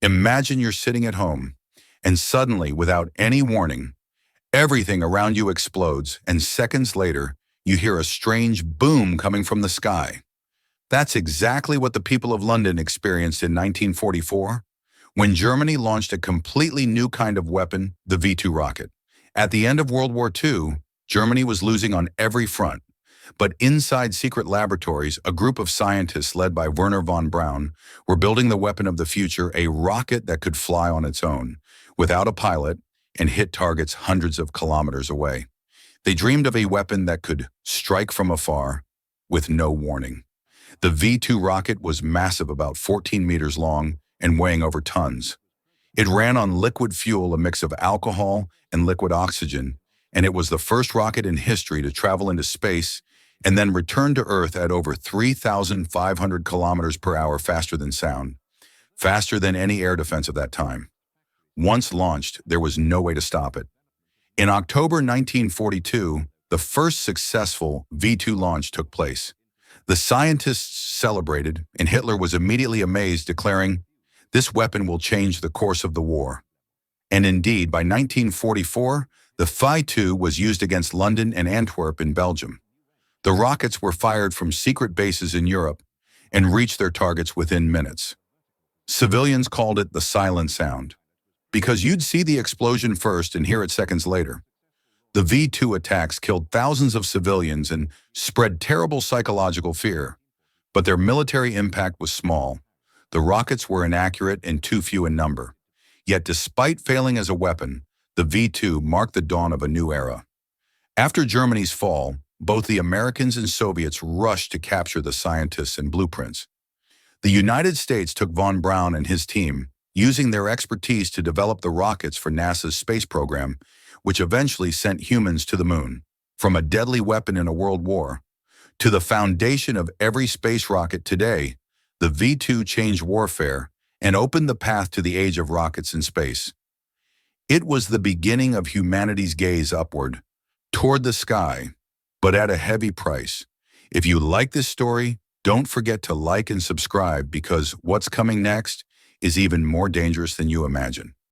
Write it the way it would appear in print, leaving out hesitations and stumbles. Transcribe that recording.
Imagine you're sitting at home, and suddenly, without any warning, everything around you explodes, and seconds later, you hear a strange boom coming from the sky. That's exactly what the people of London experienced in 1944, when Germany launched a completely new kind of weapon, the V-2 rocket. At the end of World War II, Germany was losing on every front. But inside secret laboratories, a group of scientists led by Werner von Braun were building the weapon of the future, a rocket that could fly on its own, without a pilot, and hit targets hundreds of kilometers away. They dreamed of a weapon that could strike from afar with no warning. The V-2 rocket was massive, about 14 meters long and weighing over tons. It ran on liquid fuel, a mix of alcohol and liquid oxygen, and it was the first rocket in history to travel into space and then return to Earth at over 3,500 kilometers per hour, faster than sound, faster than any air defense of that time. Once launched, there was no way to stop it. In October 1942, the first successful V-2 launch took place. The scientists celebrated, and Hitler was immediately amazed, declaring, "This weapon will change the course of the war." And indeed, by 1944, the V-2 was used against London and Antwerp in Belgium. The rockets were fired from secret bases in Europe and reached their targets within minutes. Civilians called it the silent sound, because you'd see the explosion first and hear it seconds later. The V-2 attacks killed thousands of civilians and spread terrible psychological fear, but their military impact was small. The rockets were inaccurate and too few in number. Yet despite failing as a weapon, the V-2 marked the dawn of a new era. After Germany's fall, both the Americans and Soviets rushed to capture the scientists and blueprints. The United States took von Braun and his team, using their expertise to develop the rockets for NASA's space program, which eventually sent humans to the moon. From a deadly weapon in a world war to the foundation of every space rocket today, the V-2 changed warfare and opened the path to the age of rockets in space. It was the beginning of humanity's gaze upward, toward the sky, but at a heavy price. If you like this story, don't forget to like and subscribe, because what's coming next is even more dangerous than you imagine.